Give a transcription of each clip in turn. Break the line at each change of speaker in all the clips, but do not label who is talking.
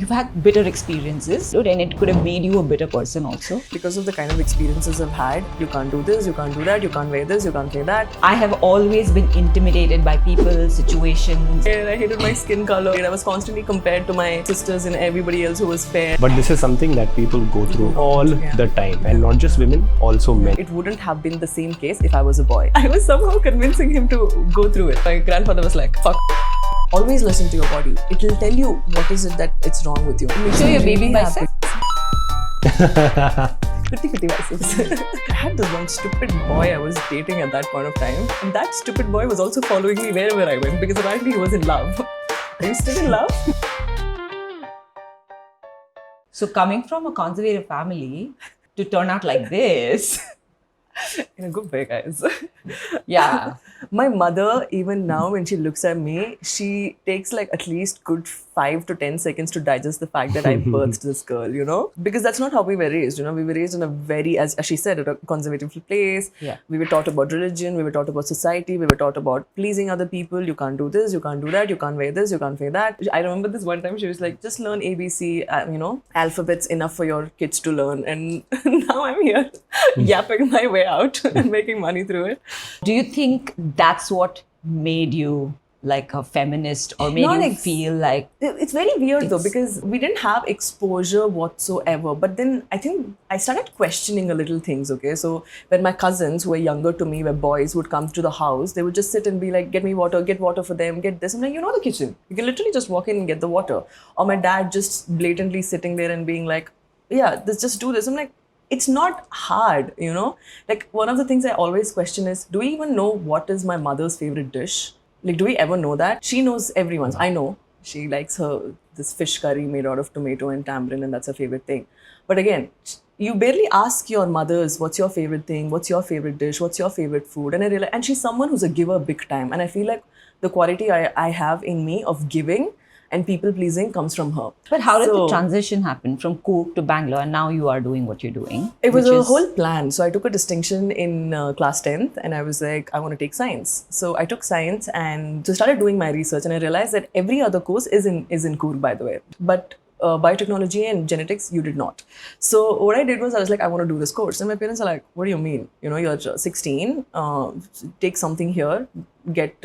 You've had bitter experiences, and it could have made you a bitter person also.
Because of the kind of experiences I've had, you can't do this, you can't do that, you can't wear this, you can't wear that.
I have always been intimidated by people, situations.
And I hated my skin color. I was constantly compared to my sisters and everybody else who was fair.
But this is something that people go through all the time. And not just women, also men.
It wouldn't have been the same case if I was a boy. I was somehow convincing him to go through it. My grandfather was like, fuck. Always listen to your body. It will tell you what is it that it's wrong with you.
Show your baby biceps.
50-50 biceps. I had this one stupid boy I was dating at that point of time. And that stupid boy was also following me wherever I went because apparently he was in love. Are you still in love?
So coming from a conservative family to turn out like this.
In a good way, guys.
Yeah.
My mother, even now, when she looks at me, she takes like at least good 5 to 10 seconds to digest the fact that I birthed this girl, you know? Because that's not how we were raised, you know? We were raised in a very, as she said, at a conservative place.
Yeah.
We were taught about religion, we were taught about society, we were taught about pleasing other people. You can't do this, you can't do that, you can't wear this, you can't wear that. I remember this one time she was like, just learn ABC, you know, alphabets enough for your kids to learn. And now I'm here yapping my way out and making money through it.
Do you think that's what made you like a feminist or made you feel like...
It's very weird though, because we didn't have exposure whatsoever. But then I think I started questioning a little things, okay? So when my cousins who were younger to me, were boys, would come to the house, they would just sit and be like, get me water, get water for them, get this. I'm like, you know the kitchen. You can literally just walk in and get the water. Or my dad just blatantly sitting there and being like, yeah, just do this. I'm like, it's not hard, you know? Like one of the things I always question is, do we even know what is my mother's favorite dish? Like, do we ever know that? She knows everyone's. I know. She likes this fish curry made out of tomato and tamarind, and that's her favorite thing. But again, you barely ask your mothers, what's your favorite thing? What's your favorite dish? What's your favorite food? And I realize, and she's someone who's a giver big time. And I feel like the quality I have in me of giving and people pleasing comes from her.
But how did the transition happen from Coorg to Bangalore, and now you are doing what you're doing?
It was a whole plan. So I took a distinction in class 10th and I was like, I want to take science. So I took science and so started doing my research, and I realized that every other course is in Coorg, by the way. But biotechnology and genetics, you did not. So what I did was I was like, I want to do this course. And my parents are like, what do you mean? You know, you're 16, take something here, get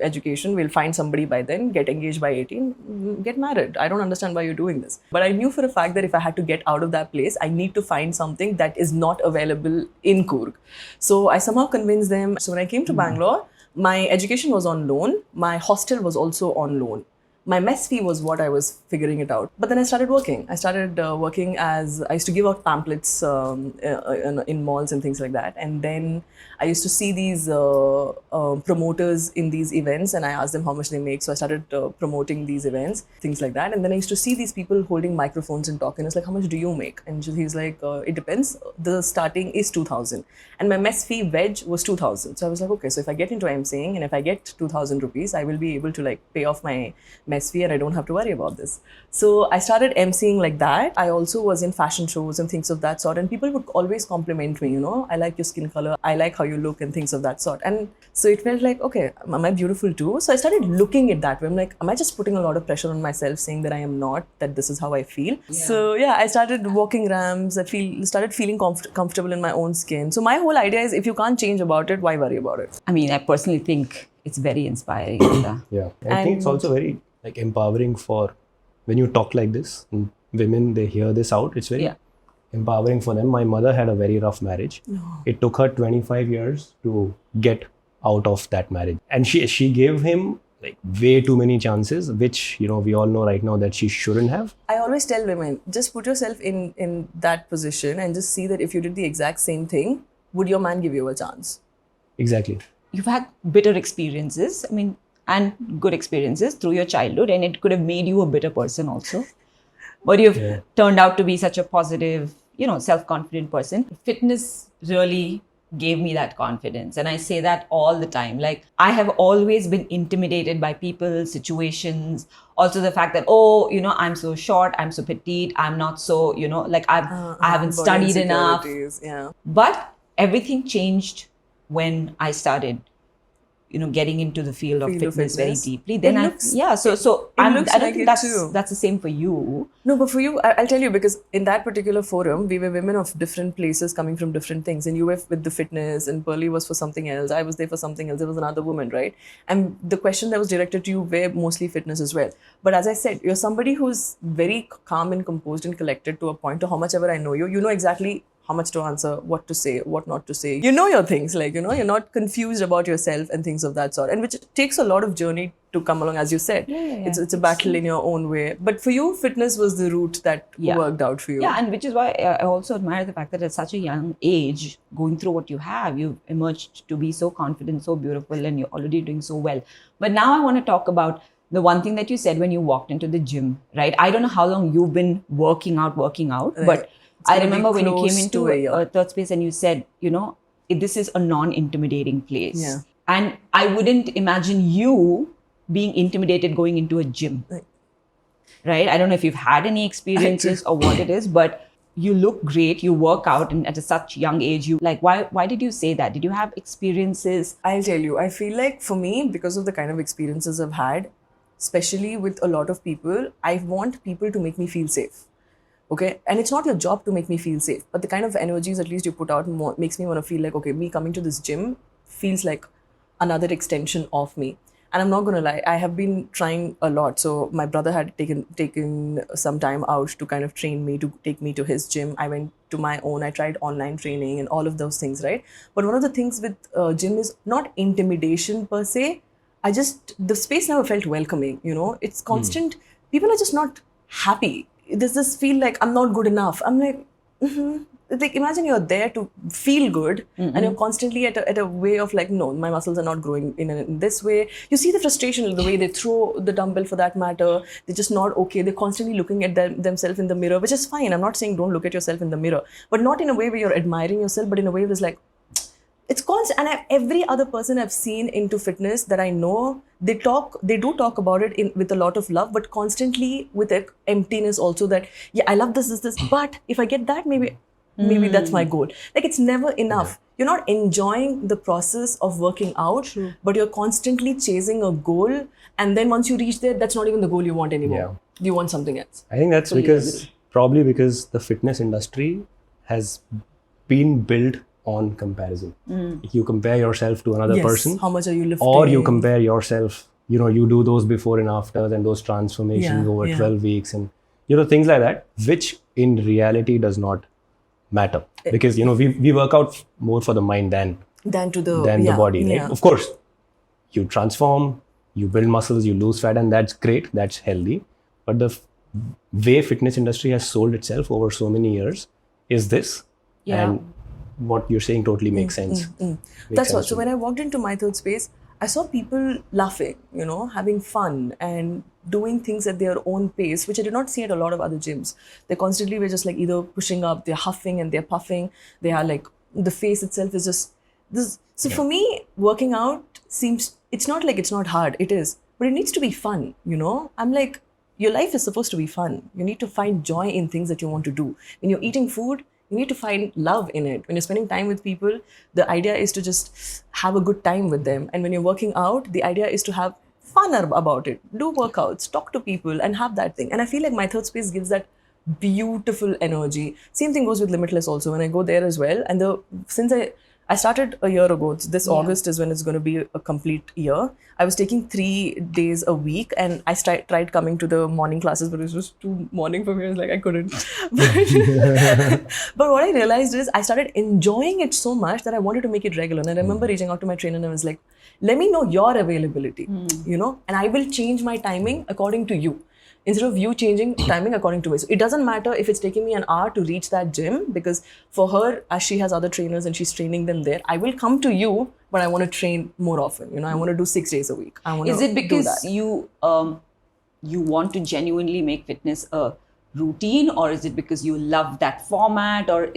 education, we'll find somebody by then, get engaged by 18, get married. I don't understand why you're doing this. But I knew for a fact that if I had to get out of that place, I need to find something that is not available in Coorg. So I somehow convinced them. So when I came to Bangalore, my education was on loan. My hostel was also on loan. My mess fee was what I was figuring it out. But then I started working. I started working as, I used to give out pamphlets in malls and things like that. And then I used to see these promoters in these events, and I asked them how much they make. So I started promoting these events, things like that. And then I used to see these people holding microphones and talking. It's like, how much do you make? And he's like, it depends. The starting is 2,000. And my mess fee veg was 2,000. So I was like, okay, so if I get into emceeing and if I get 2,000 rupees, I will be able to like pay off my mess fee and I don't have to worry about this. So I started emceeing like that. I also was in fashion shows and things of that sort, and people would always compliment me, you know, I like your skin color, I like how you look and things of that sort. And so it felt like, okay, am I beautiful too? So I started looking at that way. I'm like, am I just putting a lot of pressure on myself saying that I am not, that this is how I feel? Yeah. So yeah, I started walking ramps. I started feeling comfortable in my own skin. So my whole idea is, if you can't change about it, why worry about it?
I mean, I personally think it's very inspiring.
Yeah, I think it's also very like empowering for when you talk like this, women, they hear this out. It's very empowering for them. My mother had a very rough marriage. It took her 25 years to get out of that marriage. And she gave him like way too many chances, which, you know, we all know right now that she shouldn't have.
I always tell women, just put yourself in that position and just see that if you did the exact same thing, would your man give you a chance?
Exactly.
You've had bitter experiences, I mean, and good experiences through your childhood, and it could have made you a bitter person also. But you've turned out to be such a positive, you know, self-confident person. Fitness really gave me that confidence. And I say that all the time. Like, I have always been intimidated by people, situations. Also the fact that, oh, you know, I'm so short, I'm so petite, I'm not so, you know, like I haven't studied enough.
Yeah.
But everything changed when I started, getting into the field of
Field of
fitness very
fitness.
deeply, then
It looks-
so
it
I
looks
don't
like
think
it
that's
too.
the same for you.
No, but for you, I'll tell you, because in that particular forum, we were women of different places coming from different things. And you were with the fitness, and Pearly was for something else. I was there for something else. There was another woman, right? And the question that was directed to you were mostly fitness as well. But as I said, you're somebody who's very calm and composed and collected to a point. To how much ever I know you, you know exactly how much to answer, what to say, what not to say. You know your things, like, you're not confused about yourself and things of that sort. And which takes a lot of journey to come along, as you said.
Yeah.
It's a battle in your own way. But for you, fitness was the route that worked out for you.
Yeah, and which is why I also admire the fact that at such a young age, going through what you have, you've emerged to be so confident, so beautiful, and you're already doing so well. But now I want to talk about the one thing that you said when you walked into the gym, right? I don't know how long you've been working out,
Right.
but I
gonna be
remember when you
close
came
to
into
a year.
Third Space and you said, this is a non-intimidating place.
Yeah.
And I wouldn't imagine you being intimidated going into a gym. Right? I don't know if you've had any experiences or what it is, but you look great, you work out, and at a such young age, why did you say that? Did you have experiences?
I'll tell you, I feel like for me, because of the kind of experiences I've had, especially with a lot of people, I want people to make me feel safe. Okay? And it's not your job to make me feel safe, but the kind of energies at least you put out makes me want to feel like, okay, me coming to this gym feels like another extension of me. And I'm not going to lie, I have been trying a lot. So my brother had taken some time out to kind of train me, to take me to his gym. I went to my own. I tried online training and all of those things, right? But one of the things with gym is not intimidation per se. The space never felt welcoming, It's constant. People are just not happy. There's this feel like I'm not good enough. I'm like, like imagine you're there to feel good and you're constantly at a way of like, no, my muscles are not growing in this way. You see the frustration, the way they throw the dumbbell for that matter. They're just not okay. They're constantly looking at themselves in the mirror, which is fine. I'm not saying don't look at yourself in the mirror, but not in a way where you're admiring yourself, but in a way where it's like, it's constant. And every other person I've seen into fitness that I know, they do talk about it with a lot of love, but constantly with an emptiness also that, yeah, I love this, but if I get that, maybe that's my goal. Like, it's never enough. You're not enjoying the process of working out, but you're constantly chasing a goal. And then once you reach there, that's not even the goal you want anymore.
Yeah.
You want something else.
I think that's probably because the fitness industry has been built on comparison. You compare yourself to another person.
How much are you lifting?
Or you compare yourself, you do those before and afters and those transformations over 12 weeks and, things like that, which in reality does not matter. Because, we work out more for the mind than the body. Right? Of course, you transform, you build muscles, you lose fat, and that's great. That's healthy. But the way fitness industry has sold itself over so many years is this.
Yeah.
And what you're saying totally makes sense.
That's what. So when I walked into my third space, I saw people laughing, having fun and doing things at their own pace, which I did not see at a lot of other gyms. They constantly were just like either pushing up, they're huffing and they're puffing. They are like, the face itself is just this. So for me, working out it's not like it's not hard. It is, but it needs to be fun, I'm like, your life is supposed to be fun. You need to find joy in things that you want to do. When you're eating food, you need to find love in it. When you're spending time with people, the idea is to just have a good time with them. And when you're working out, the idea is to have fun about it. Do workouts, talk to people, and have that thing. And I feel like my third space gives that beautiful energy. Same thing goes with Limitless also. When I go there as well, and since I started a year ago. This August is when it's going to be a complete year. I was taking 3 days a week, and I tried coming to the morning classes, but it was just too morning for me. I was like, I couldn't. But what I realized is I started enjoying it so much that I wanted to make it regular. And I remember reaching out to my trainer and I was like, let me know your availability, and I will change my timing according to you. Instead of you changing timing according to me. So it doesn't matter if it's taking me an hour to reach that gym, because for her, as she has other trainers and she's training them there, I will come to you, but I want to train more often. I want to do 6 days a week.
Is it because you want to genuinely make fitness a routine, or is it because you love that format, or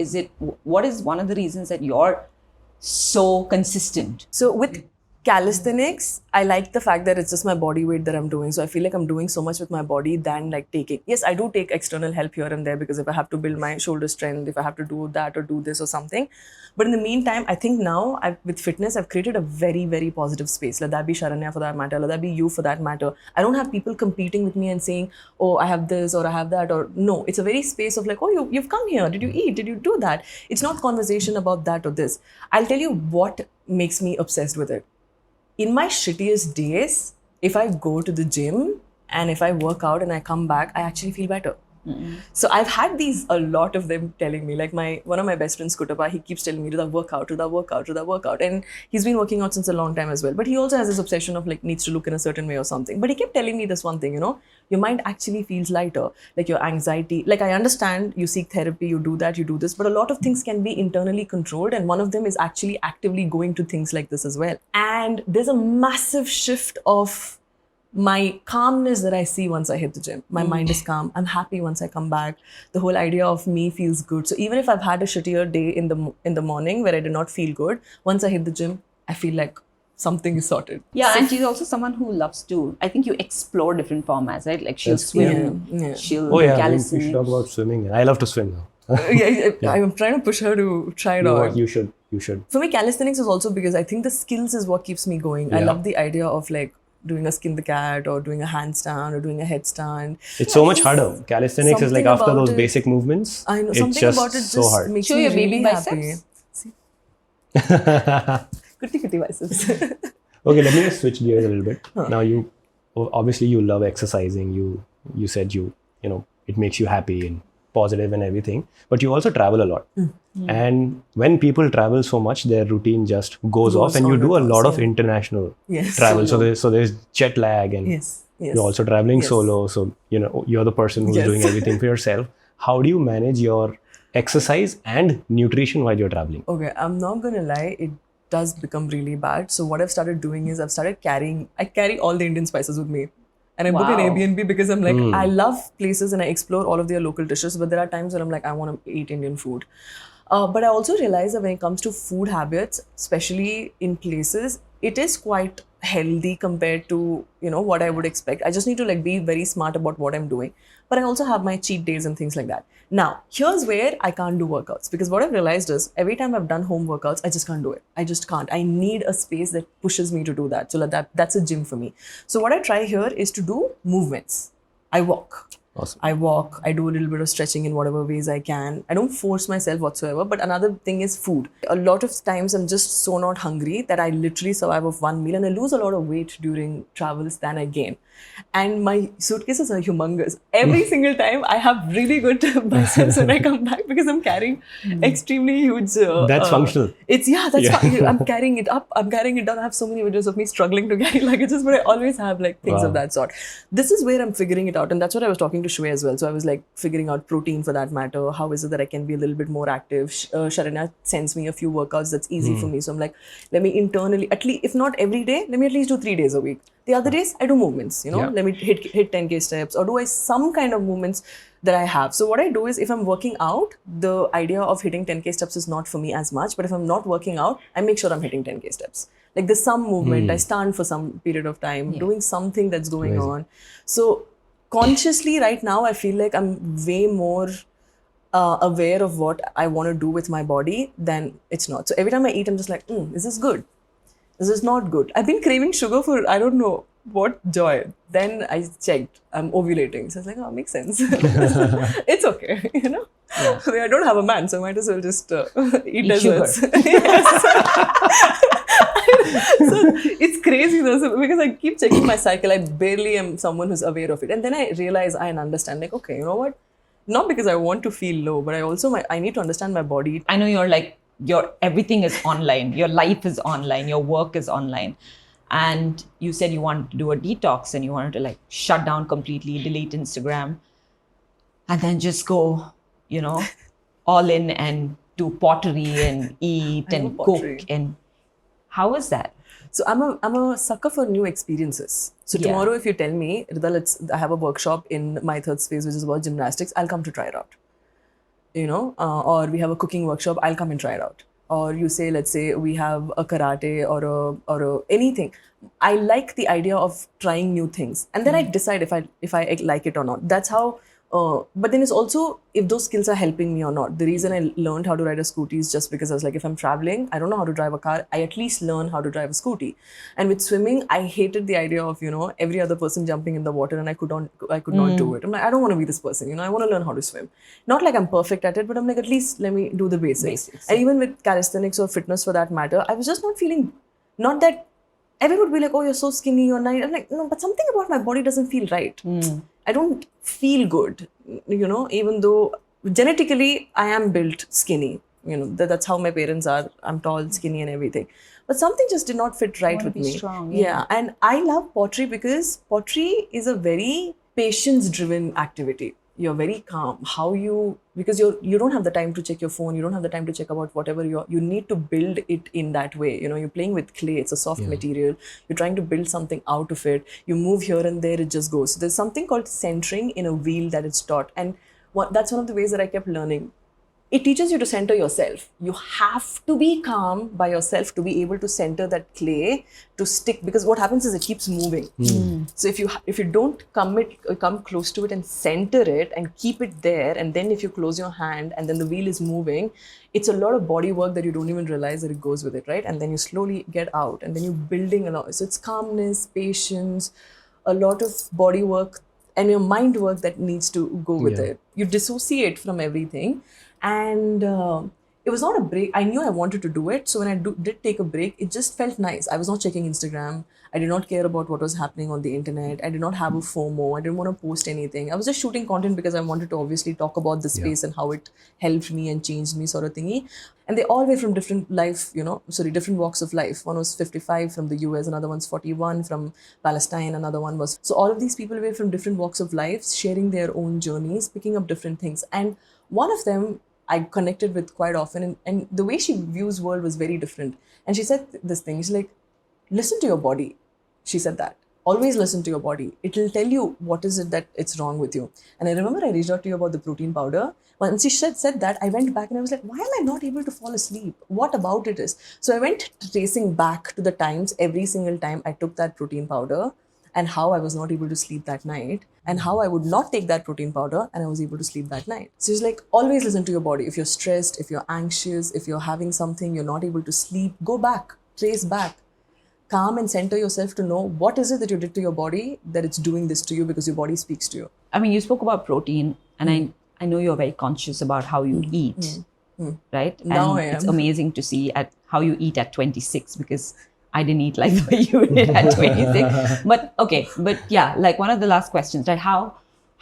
what is one of the reasons that you're so consistent?
So with Calisthenics, I like the fact that it's just my body weight that I'm doing. So I feel like I'm doing so much with my body than like taking. Yes, I do take external help here and there because if I have to build my shoulder strength, if I have to do that or do this or something. But in the meantime, I think now with fitness, I've created a very, very positive space. Let that be Sharanya for that matter, let that be you for that matter. I don't have people competing with me and saying, oh, I have this or I have that, or no. It's a very space of like, oh, you've come here. Did you eat? Did you do that? It's not conversation about that or this. I'll tell you what makes me obsessed with it. In my shittiest days, if I go to the gym and if I work out and I come back, I actually feel better. So I've had a lot of them telling me, like one of my best friends, Kutapa, he keeps telling me to work out. And he's been working out since a long time as well. But he also has this obsession of like needs to look in a certain way or something. But he kept telling me this one thing, your mind actually feels lighter. Like your anxiety, like I understand you seek therapy, you do that, you do this, but a lot of things can be internally controlled. And one of them is actually actively going to things like this as well. And there's a massive shift of my calmness that I see once I hit the gym. My mind is calm. I'm happy once I come back. The whole idea of me feels good. So even if I've had a shittier day in the morning where I did not feel good, once I hit the gym, I feel like something is sorted.
Yeah, and she's also someone who loves to, I think you explore different formats, right? Like she'll swim, she'll calisthenics.
We should talk about swimming. I love to swim now.
I'm trying to push her to try it out.
You should. For
me, calisthenics is also because I think the skills is what keeps me going. I love the idea of like doing a skin the cat or doing a handstand or doing a headstand.
It's so much harder. Calisthenics is like after those basic movements,
I know,
it's
something
just
about it
so
just
hard.
makes
Show
me
your
really
baby
happy.
biceps.
Kitty biceps.
Okay, let me just switch gears a little bit. Now you love exercising. You said it makes you happy and positive and everything, but you also travel a lot. And when people travel so much, their routine just goes off, and you do a lot of international travel. So there's jet lag, and you're also traveling solo. So you're the person who's doing everything for yourself. How do you manage your exercise and nutrition while you're traveling?
Okay, I'm not gonna lie, it does become really bad. So what I've started doing is I carry all the Indian spices with me. And I book an Airbnb because I'm like, I love places and I explore all of their local dishes. But there are times when I'm like, I want to eat Indian food. But I also realize that when it comes to food habits, especially in places, it is quite healthy compared to, what I would expect. I just need to be very smart about what I'm doing. But I also have my cheat days and things like that. Now, here's where I can't do workouts, because what I've realized is every time I've done home workouts, I just can't do it. I just can't. I need a space that pushes me to do that. So that's a gym for me. So what I try here is to do movements. I walk.
Awesome.
I walk, I do a little bit of stretching in whatever ways I can. I don't force myself whatsoever. But another thing is food. A lot of times I'm just so not hungry that I literally survive off one meal, and I lose a lot of weight during travels than I gain. And my suitcases are humongous. Every single time I have really good biceps when I come back because I'm carrying extremely huge...
that's functional.
Fun. I'm carrying it up, I'm carrying it down. I have so many videos of me struggling to carry luggages, but I always have things of that sort. This is where I'm figuring it out, and that's what I was talking to Shway as well. So I was figuring out protein for that matter. How is it that I can be a little bit more active? Sharanya sends me a few workouts that's easy for me. So I'm like, let me internally, at least if not every day, let me at least do 3 days a week. The other days, I do movements, let me hit 10K steps, or do I some kind of movements that I have. So what I do is, if I'm working out, the idea of hitting 10K steps is not for me as much. But if I'm not working out, I make sure I'm hitting 10K steps. There's some movement, I stand for some period of time, doing something that's going on. So consciously right now, I feel like I'm way more aware of what I want to do with my body than it's not. So every time I eat, I'm just like, is this good? This is not good. I've been craving sugar for, I don't know what joy. Then I checked, I'm ovulating. So I was like, makes sense. It's okay, Yeah. I don't have a man, so I might as well just eat desserts. So it's crazy though, because I keep checking my cycle. I barely am someone who's aware of it. And then I realize I understand, okay, you know what? Not because I want to feel low, but I need to understand my body.
I know you're your everything is online, your life is online, your work is online, and you said you wanted to do a detox and you wanted to shut down completely, delete Instagram, and then just go all in and do pottery and eat and cook. And how is that?
So I'm a sucker for new experiences. So tomorrow, if you tell me, Rida, I have a workshop in my third space which is about gymnastics, I'll come to try it out. Or we have a cooking workshop, I'll come and try it out. or you say, let's say we have a karate or a anything. I like the idea of trying new things, and then I decide if I like it or not. That's how. But then it's also if those skills are helping me or not. The reason I learned how to ride a scooty is just because I was like, if I'm traveling, I don't know how to drive a car, I at least learn how to drive a scooty. And with swimming, I hated the idea of every other person jumping in the water, and I could not do it. I'm like, I don't want to be this person. I want to learn how to swim. Not like I'm perfect at it, but I'm like, at least let me do the basics. And even with calisthenics or fitness for that matter, I was just not feeling. Not that everyone would be like, oh, you're so skinny, you're nice. I'm like, no, but something about my body doesn't feel right. I don't feel good, even though genetically I am built skinny. That's how my parents are. I'm tall, skinny, and everything. But something just did not fit right with me.
Strong,
yeah. And I love pottery because pottery is a very patience-driven activity. You're very calm. Because you don't have the time to check your phone. You don't have the time to check about whatever you need to build it in that way. You're playing with clay. It's a soft material. You're trying to build something out of it. You move here and there. It just goes. So there's something called centering in a wheel that it's taught. And that's one of the ways that I kept learning. It teaches you to center yourself. You have to be calm by yourself to be able to center that clay to stick, because what happens is it keeps moving. So if you don't come close to it and center it and keep it there, and then if you close your hand and then the wheel is moving, it's a lot of body work that you don't even realize that it goes with it, right? And then you slowly get out, and then you're building a lot. So it's calmness, patience, a lot of body work and your mind work that needs to go with it. You dissociate from everything. And it was not a break. I knew I wanted to do it. So when I did take a break, it just felt nice. I was not checking Instagram. I did not care about what was happening on the internet. I did not have a FOMO. I didn't want to post anything. I was just shooting content because I wanted to obviously talk about the space and how it helped me and changed me, sort of thingy. And they all were from different different walks of life. One was 55 from the US, another one's 41 from Palestine, another one was... So all of these people were from different walks of life, sharing their own journeys, picking up different things. And one of them I connected with quite often, and the way she views world was very different. And she said this thing, she's like, listen to your body. She said that. Always listen to your body. It will tell you what is it that it's wrong with you. And I remember I reached out to you about the protein powder. Once she said that, I went back and I was like, why am I not able to fall asleep? What about it is? So I went tracing back to the times, every single time I took that protein powder, and how I was not able to sleep that night, and how I would not take that protein powder and I was able to sleep that night. So it's like, always listen to your body. If you're stressed, if you're anxious, if you're having something, you're not able to sleep, go back, trace back. Calm and center yourself to know what is it that you did to your body that it's doing this to you, because your body speaks to you.
I mean, you spoke about protein, and I know you're very conscious about how you eat, right?
Now
and
I am.
It's amazing to see at how you eat at 26, because I didn't eat like the way you did at 26. But yeah, like one of the last questions, right? How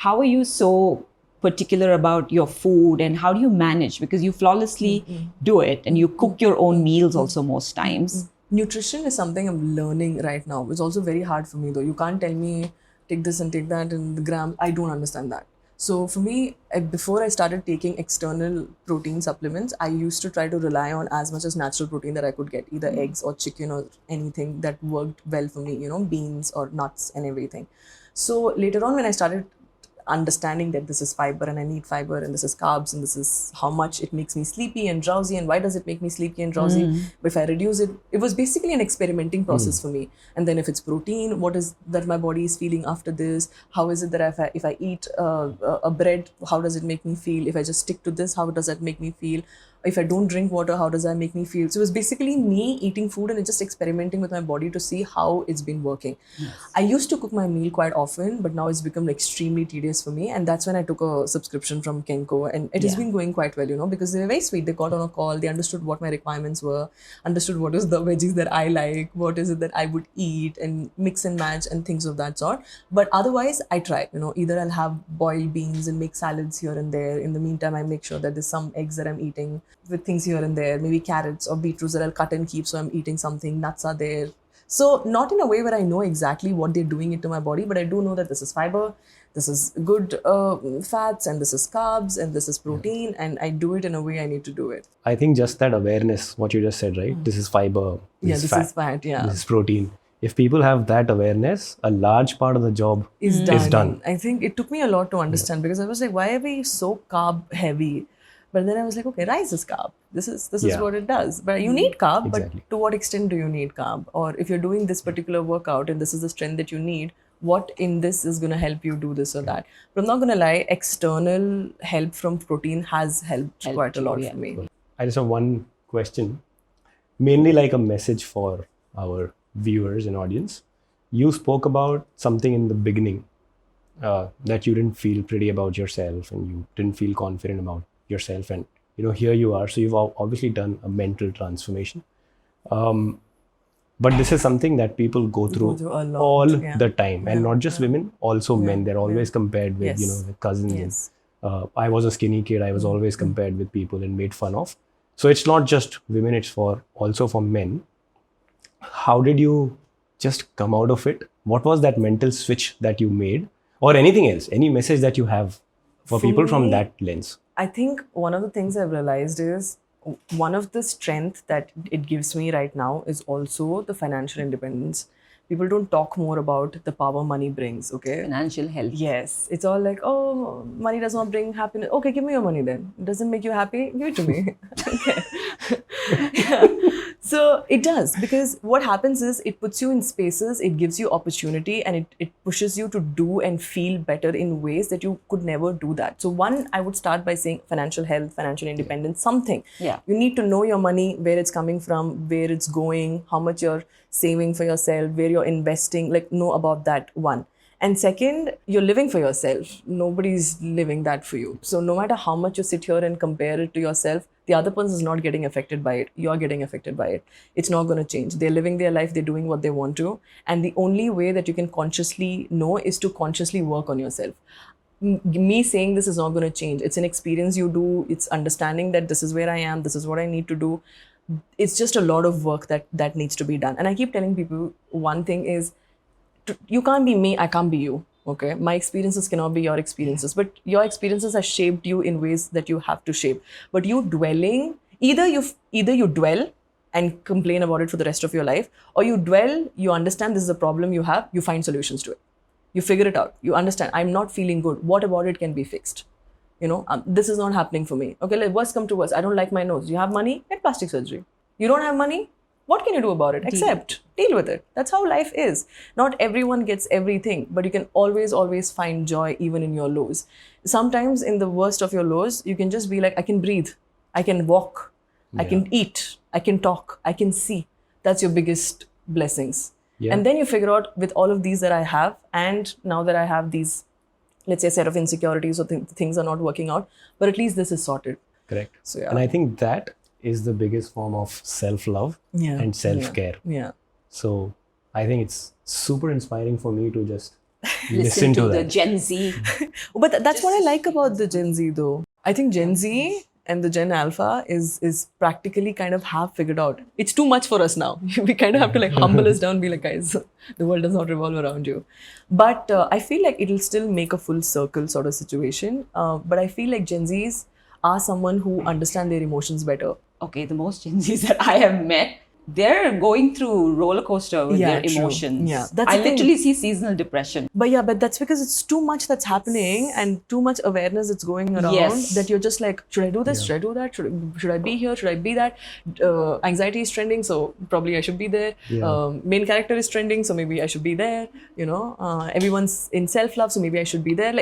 are you so particular about your food, and how do you manage? Because you flawlessly do it, and you cook your own meals also most times.
Nutrition is something I'm learning right now. It's also very hard for me though. You can't tell me take this and take that in the gram. I don't understand that. So for me, before I started taking external protein supplements, I used to try to rely on as much as natural protein that I could get, either eggs or chicken or anything that worked well for me, beans or nuts and everything. So later on, when I started understanding that this is fiber and I need fiber, and this is carbs, and this is how much it makes me sleepy and drowsy, and why does it make me sleepy and drowsy, but if I reduce it, it was basically an experimenting process for me. And then if it's protein, what is that my body is feeling after this? How is it that if I eat a bread, how does it make me feel? If I just stick to this, how does that make me feel? If I don't drink water, how does that make me feel? So it was basically me eating food and just experimenting with my body to see how it's been working. Yes. I used to cook my meal quite often, but now it's become extremely tedious for me. And that's when I took a subscription from Kenko, and it has been going quite well, because they were very sweet. They got on a call, they understood what my requirements were, understood what is the veggies that I like, what is it that I would eat, and mix and match and things of that sort. But otherwise, I try, either I'll have boiled beans and make salads here and there. In the meantime, I make sure that there's some eggs that I'm eating with things here and there, maybe carrots or beetroots that I'll cut and keep, so I'm eating something, nuts are there. So not in a way where I know exactly what they're doing into my body, but I do know that this is fiber, this is good fats, and this is carbs, and this is protein, and I do it in a way I need to do it.
I think just that awareness, what you just said, right? This is fiber, this is fat, this is protein. If people have that awareness, a large part of the job is done.
I think it took me a lot to understand, because I was like, why are we so carb heavy? But then I was like, okay, rice is carb. This is
Yeah.
what it does. But you need carb,
Exactly.
but to what extent do you need carb? Or if you're doing this particular workout and this is the strength that you need, what in this is going to help you do this or that? But I'm not going to lie, external help from protein has helped quite a lot for me.
I just have one question, mainly like a message for our viewers and audience. You spoke about something in the beginning that you didn't feel pretty about yourself and you didn't feel confident about yourself, and here you are. So you've obviously done a mental transformation. But this is something that people go through
a lot,
all the time, and not just women, also men. They're always compared with their cousins.
Yes.
I was a skinny kid. I was always compared with people and made fun of. So it's not just women, it's also for men. How did you just come out of it? What was that mental switch that you made, or anything else, any message that you have for people from that lens?
I think one of the things I've realized is one of the strength that it gives me right now is also the financial independence. People don't talk more about the power money brings, okay?
Financial health.
Yes. It's all like, oh, money does not bring happiness. Okay, give me your money then. It doesn't make you happy? Give it to me. Yeah. So it does, because what happens is it puts you in spaces, it gives you opportunity, and it pushes you to do and feel better in ways that you could never do that. So one, I would start by saying financial health, financial independence, something.
Yeah.
You need to know your money, where it's coming from, where it's going, how much you're saving for yourself, where you're investing, like know about that, one. And second, you're living for yourself. Nobody's living that for you. So no matter how much you sit here and compare it to yourself, the other person is not getting affected by it. You're getting affected by it. It's not going to change. They're living their life. They're doing what they want to. And the only way that you can consciously know is to consciously work on yourself. Me saying this is not going to change. It's an experience you do. It's understanding that this is where I am. This is what I need to do. It's just a lot of work that needs to be done. And I keep telling people, one thing is, you can't be me, I can't be you. Okay, my experiences cannot be your experiences, but your experiences have shaped you in ways that you have to shape. But you dwelling, either you dwell and complain about it for the rest of your life, or you dwell, you understand this is a problem you have, you find solutions to it. You figure it out. You understand, I'm not feeling good. What about it can be fixed? This is not happening for me. Okay, worst come to worst. I don't like my nose. You have money? Get plastic surgery. You don't have money? What can you do about it? Accept. Deal with it. That's how life is. Not everyone gets everything, but you can always find joy even in your lows. Sometimes in the worst of your lows, you can just be like, I can breathe. I can walk. I can eat. I can talk. I can see. That's your biggest blessings. Yeah. And then you figure out, with all of these that I have, and now that I have these, let's say, set of insecurities or things are not working out, but at least this is sorted.
Correct.
So, yeah.
And I think that is the biggest form of self-love and self-care.
Yeah.
So I think it's super inspiring for me to just
listen to the
that.
Gen Z.
But that's what I like about the Gen Z though. I think Gen Z and the Gen Alpha is practically kind of have figured out. It's too much for us now. We kind of have to humble us down, be like, guys, the world does not revolve around you. But I feel like it'll still make a full circle sort of situation. But I feel like Gen Zs are someone who understand their emotions better.
Okay, the most Gen Zs that I have met, they're going through roller coaster with their emotions.
Yeah,
I literally see seasonal depression.
But that's because it's too much that's happening and too much awareness that's going around that you're just like, should I do this? Should I do that? Should I be here? Should I be that? Anxiety is trending, so probably I should be there. Main character is trending, so maybe I should be there. Everyone's in self-love, so maybe I should be there.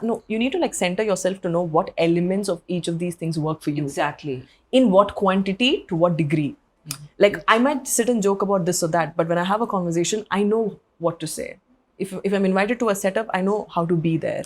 No, you need to center yourself to know what elements of each of these things work for you.
Exactly.
In what quantity, to what degree. I might sit and joke about this or that, but when I have a conversation, I know what to say. If I'm invited to a setup, I know how to be there.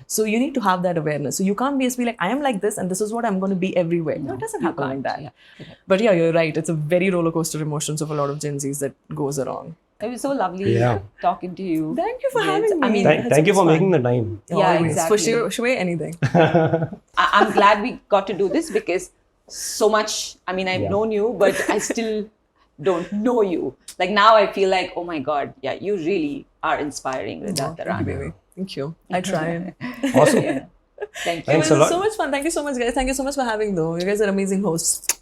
So you need to have that awareness. So you can't be like, I am like this and this is what I'm going to be everywhere. No, it doesn't happen like that. Yeah. But yeah, you're right. It's a very roller coaster emotions of a lot of Gen Zs that goes around.
It was so lovely talking to you.
Thank you for having me.
Thank you for making the time.
Yeah, exactly. For sure, anything.
I'm glad we got to do this because so much, I've known you, but I still don't know you. Now I feel like, oh my God, you really are inspiring, Rida, Tharana.
Thank you, baby. Thank you. I try.
Awesome.
Thank you.
Thanks
It was
a lot.
so much fun. Thank you so much, guys. Thank you so much for having though. You guys are amazing hosts.